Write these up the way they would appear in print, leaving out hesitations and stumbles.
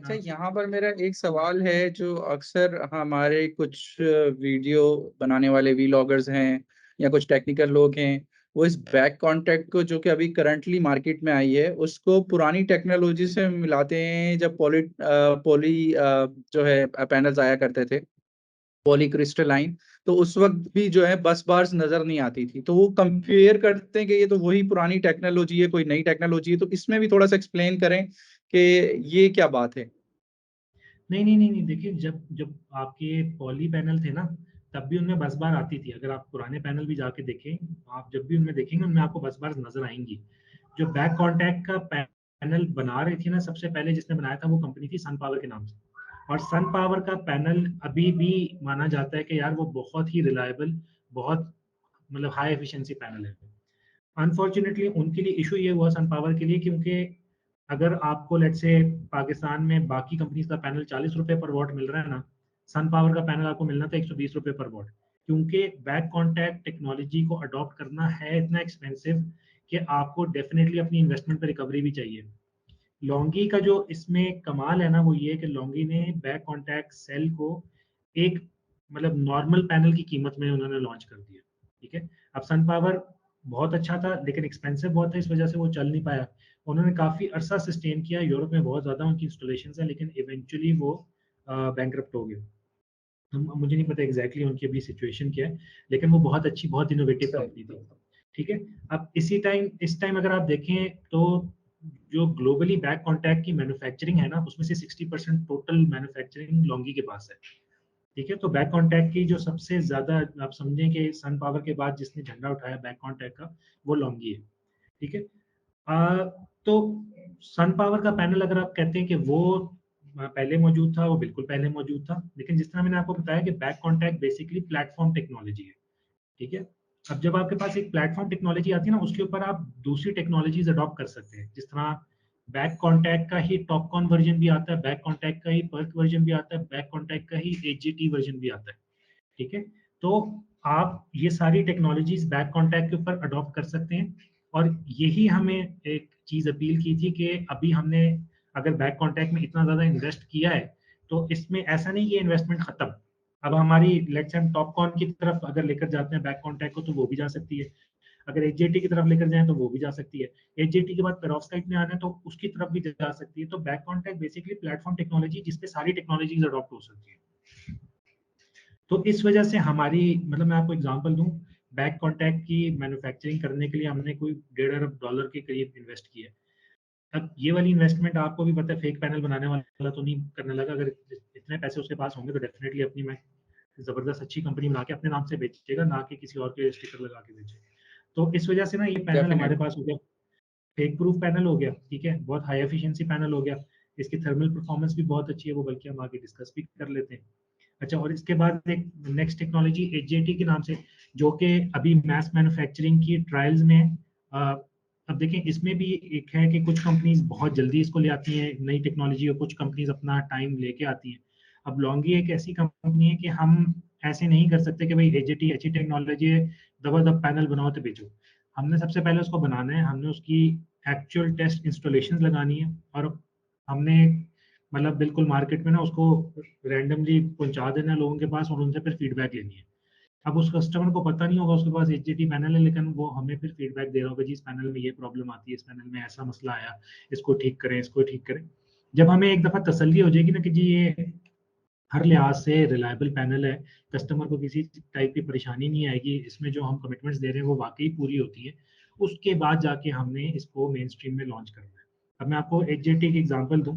अच्छा, हाँ, यहाँ पर मेरा एक सवाल है जो अक्सर हमारे कुछ वीडियो बनाने वाले वीलॉगर्स हैं या कुछ टेक्निकल लोग हैं, वो इस बैक कॉन्टैक्ट को जो कि अभी करंटली मार्केट में आई है, उसको पुरानी टेक्नोलॉजी से मिलाते हैं। जब पॉली जो है पैनल्स आया करते थे, पॉलीक्रिस्टलाइन, तो उस वक़्त भी जो है बस बार्स नज़र नहीं आती थी। तो वो कंपेयर करते हैं कि ये तो वही पुरानी टेक्नोलॉजी है, कोई नई टेक्नोलॉजी है। तो इसमें भी थोड़ा-सा एक्सप्लेन करें कि ये क्या बात है? नहीं, नहीं, नहीं, नहीं, देखिए जब जब आपके पॉली पैनल थे ना, तब भी उनमें बस बार आती थी। अगर आप पुराने पैनल भी जाके देखें, आप जब भी उनमें देखेंगे, उनमें आपको बस बार नज़र आएँगी। जो बैक कॉन्टैक्ट का पैनल बना रही थी ना, सबसे पहले जिसने बनाया था वो कंपनी थी सन पावर के नाम से। और सन पावर का पैनल अभी भी माना जाता है कि यार वो बहुत ही रिलायबल, बहुत मतलब हाई एफिशिएंसी पैनल है। अनफॉर्चुनेटली उनके लिए इशू ये हुआ सन पावर के लिए, क्योंकि अगर आपको लेट्स से पाकिस्तान में बाकी कंपनीज का पैनल 40 रुपए पर वॉट मिल रहा है ना, सन पावर का पैनल आपको मिलना था 120 रुपए पर वॉट। क्योंकि बैक कॉन्टैक्ट टेक्नोलॉजी को अडॉप्ट करना है इतना एक्सपेंसिव कि आपको डेफिनेटली अपनी इन्वेस्टमेंट पर रिकवरी भी चाहिए। लॉन्गी का जो इसमें कमाल है ना, वो ये है कि लॉन्गी ने बैक कॉन्टैक्ट सेल को एक मतलब नॉर्मल पैनल की कीमत में उन्होंने लॉन्च कर दिया। ठीक है। अब सन पावर बहुत अच्छा था लेकिन एक्सपेंसिव बहुत था, इस वजह से वो चल नहीं पाया। उन्होंने काफी अरसा सस्टेन किया, यूरोप में बहुत ज्यादा उनकी इंस्टॉलेशन है, लेकिन इवेंचुअली वो बैंकरप्ट हो गए। मुझे नहीं पता एग्जैक्टली उनकी अभी सिचुएशन क्या है, लेकिन वो बहुत अच्छी, बहुत इनोवेटिव कंपनी थी। ठीक है। अब इस टाइम अगर आप देखें तो जो ग्लोबली बैक कॉन्टैक्ट की मैन्युफैक्चरिंग है ना, उसमें से 60% टोटल मैन्युफैक्चरिंग लॉन्गी के पास है। ठीक है। तो बैक कॉन्टैक्ट की जो सबसे ज्यादा, आप समझें कि सन पावर के बाद जिसने झंडा उठाया बैक कॉन्टैक्ट का, वो लॉन्गी है। ठीक है। आ, तो सन पावर का पैनल अगर आप कहते हैं कि वो पहले मौजूद था, वो बिल्कुल पहले मौजूद था, लेकिन जिस तरह मैंने आपको बताया कि back contact basically platform technology है। ठीक है। अब जब आपके पास एक प्लेटफॉर्म टेक्नोलॉजी आती है ना, उसके ऊपर आप दूसरी टेक्नोलॉजीज अडॉप्ट कर सकते हैं। जिस तरह बैक कॉन्टैक्ट का ही टॉपकॉन वर्जन भी आता है, बैक कॉन्टैक्ट का ही पर्क वर्जन भी आता है, बैक कॉन्टैक्ट का ही एचजीटी वर्जन भी आता है। ठीक है। तो आप ये सारी टेक्नोलॉजीज बैक कॉन्टैक्ट के ऊपर अडॉप्ट कर सकते हैं। और यही हमें एक चीज अपील की थी कि अभी हमने अगर बैक कॉन्टैक्ट में इतना ज्यादा इन्वेस्ट किया है, तो इसमें ऐसा नहीं कि इन्वेस्टमेंट खत्म। अब हमारी लेट्स हम टॉपकॉन की तरफ अगर लेकर जाते हैं बैक कॉन्टैक्ट को, तो वो भी जा सकती है। अगर एचजेटी की तरफ लेकर जाएं तो वो भी जा सकती है। एचजेटी के बाद पेरोक्साइड में आना है तो उसकी तरफ भी जा सकती है। तो back contact basically platform technology जिसपे सारी टेक्नोलॉजीज अडॉप्ट हो सकती है। तो इस वजह से हमारी मतलब मैं आपको एग्जांपल दूं, बैक कॉन्टैक्ट की मैन्युफैक्चरिंग करने के लिए हमने कोई $1.5 अरब के करीब इन्वेस्ट किया है। अब ये वाली इन्वेस्टमेंट आपको भी पता है, फेक पैनल बनाने वाला तो नहीं करने लगा। अगर इतने पैसे उसके पास होंगे तो डेफिनेटली अपनी मैं जबरदस्त अच्छी कंपनी बना के अपने नाम से बेचेगा, ना कि किसी और के स्टिकर लगा के बेचेगा। तो इस वजह से ना ये पैनल हमारे डेफ़िनेटली। पास हो गया, फेक प्रूफ पैनल हो गया। ठीक है। बहुत हाई एफिशिएंसी पैनल हो गया। इसकी थर्मल परफॉर्मेंस भी बहुत अच्छी है, वो बल्कि हम आगे डिस्कस भी कर लेते हैं। अच्छा, और इसके बाद एक नेक्स्ट टेक्नोलॉजी एचजेटी के नाम से, जो कि अभी मैस मैन्युफैक्चरिंग की ट्रायल्स में है। अब देखें, इसमें भी एक है कि कुछ कंपनीज बहुत जल्दी इसको ले आती हैं नई टेक्नोलॉजी, और कुछ कंपनीज अपना टाइम लेके आती हैं। अब लॉन्गी एक ऐसी कंपनी है कि हम ऐसे नहीं कर सकते कि भाई एचजेटी अच्छी टेक्नोलॉजी है, दबा पैनल बनाओ तो बेचो। हमने सबसे पहले उसको बनाना है, हमने उसकी एक्चुअल टेस्ट इंस्टॉलेशन लगानी है, और हमने मतलब बिल्कुल मार्केट में ना उसको रैंडमली पहुंचा देना है लोगों के पास, और उनसे फिर फीडबैक लेनी है। अब उस कस्टमर को पता नहीं होगा उसके पास एचजीटी पैनल है, लेकिन वो हमें फिर फीडबैक दे रहा होगा, जी इस पैनल में ये प्रॉब्लम आती है, इस पैनल में ऐसा मसला आया, इसको ठीक करें, इसको ठीक करें। जब हमें एक दफा तसल्ली हो जाएगी ना कि जी ये हर लिहाज से रिलायबल पैनल है, कस्टमर को किसी टाइप की परेशानी नहीं आएगी, इसमें जो हम कमिटमेंट्स दे रहे हैं वो वाकई पूरी होती है, उसके बाद जाके हमने इसको मेन स्ट्रीम में लॉन्च करना है। अब मैं आपको एचजेटी की एग्जांपल दूं।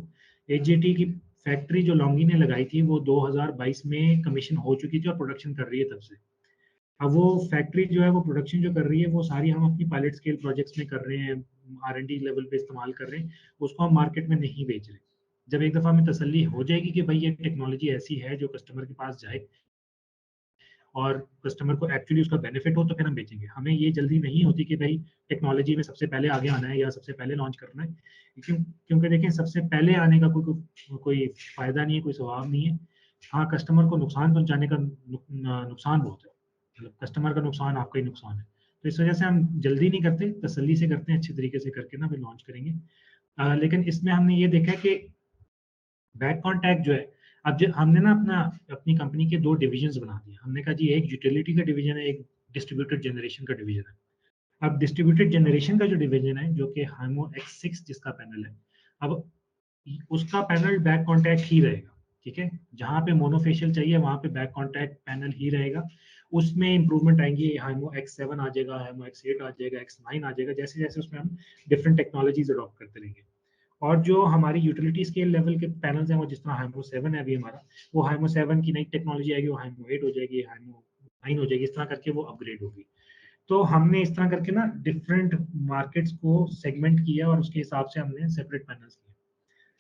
एचजेटी की फैक्ट्री जो लॉन्गी ने लगाई थी, वो 2022 में कमीशन हो चुकी थी और प्रोडक्शन कर रही है तब से। अब वो फैक्ट्री जो है, वो प्रोडक्शन जो कर रही है, वो सारी हम अपनी पायलट स्केल प्रोजेक्ट्स में कर रहे हैं, R&D लेवल पे इस्तेमाल कर रहे हैं, उसको हम मार्केट में नहीं बेच रहे। जब एक दफा हमें तसल्ली हो जाएगी कि भाई ये टेक्नोलॉजी ऐसी है जो कस्टमर के पास जाए और कस्टमर को एक्चुअली उसका बेनिफिट हो, तो फिर हम बेचेंगे। हमें ये जल्दी नहीं होती कि भाई टेक्नोलॉजी में सबसे पहले आगे आना है या सबसे पहले लॉन्च करना है। क्योंकि देखिए, सबसे पहले आने का कोई फायदा नहीं है, कोई स्वभाव नहीं है। हाँ, कस्टमर को नुकसान पहुंचाने का नुकसान बहुत है। मतलब कस्टमर का नुकसान आपका ही नुकसान है। तो इस वजह से हम जल्दी नहीं करते, तसल्ली से करते हैं, अच्छे तरीके से करके ना फिर लॉन्च करेंगे। लेकिन इसमें हमने ये देखा कि बैक कॉन्टैक्ट जो है, अब हमने ना अपनी कंपनी के 2 डिविजन्स बना दिए। हमने कहा जी एक यूटिलिटी का डिवीजन है, एक डिस्ट्रीब्यूटेड जनरेशन का डिवीजन है। अब डिस्ट्रीब्यूटेड जनरेशन का जो डिवीजन है, जो कि हाइमो X6 जिसका पैनल है, अब उसका पैनल बैक कॉन्टैक्ट ही रहेगा, ठीक है? जहाँ पे मोनोफेशियल चाहिए वहाँ पे बैक कॉन्टैक्ट पैनल ही रहेगा। उसमें इम्प्रूवमेंट आएंगी, हाइमो X7 आ जाएगा, हाइमो X8 आ जाएगा, X9 आ जाएगा, जैसे जैसे उसमें हम डिफरेंट टेक्नोलॉजीज अडॉप्ट करते रहेंगे। और जो हमारी यूटिलिटी स्केल लेवल के पैनल्स हैं, वो जिस तरह हाइमो 7 है अभी हमारा, वो हाइमो 7 की नई टेक्नोलॉजी आएगी, वो हाइमो 8 हो जाएगी, हाइमो 9 हो जाएगी, इस तरह करके वो अपग्रेड होगी। तो हमने इस तरह करके ना डिफरेंट मार्केट्स को सेगमेंट किया और उसके हिसाब से हमने सेपरेट पैनल्स किए।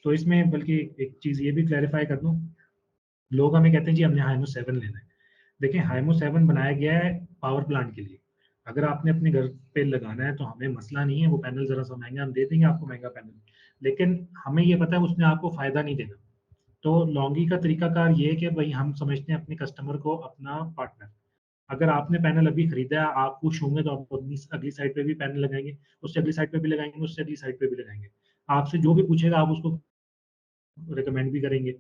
तो इसमें बल्कि एक चीज ये भी क्लैरिफाई कर दूं, लोग हमें कहते हैं जी हमने हाइमो 7 लेना है। देखिए हाइमो 7 बनाया गया है पावर प्लांट के लिए। अगर आपने अपने घर पे लगाना है तो हमें मसला नहीं है, वो पैनल जरा सा महंगा, हम दे देंगे आपको महंगा पैनल। लेकिन हमें ये पता है उसने आपको फायदा नहीं देना। तो लॉन्गी का तरीकाकार ये है कि भाई हम समझते हैं अपने कस्टमर को अपना पार्टनर। अगर आपने पैनल अभी खरीदा है, आप खुश होंगे तो आप अपनी अगली साइड पे भी पैनल लगाएंगे, उससे अगली साइड पे भी लगाएंगे, उससे अगली साइड पे भी लगाएंगे। आपसे जो भी पूछेगा आप उसको रिकमेंड भी करेंगे।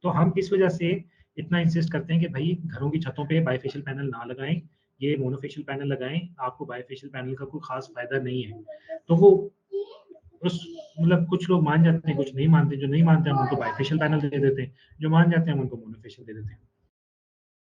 तो हम इस वजह से इतना इंसिस्ट करते हैं कि भाई घरों की छतों पे बाइफेशियल पैनल ना लगाएं, ये मोनोफेशियल पैनल लगाएं, आपको बाइफेशियल पैनल का कोई खास फायदा नहीं है। तो वो उस मतलब कुछ लोग मान जाते हैं, कुछ नहीं मानते। जो नहीं मानते हम उनको बाइफेशियल पैनल दे देते हैं, जो मान जाते हैं हम उनको मोनोफेशियल दे देते हैं।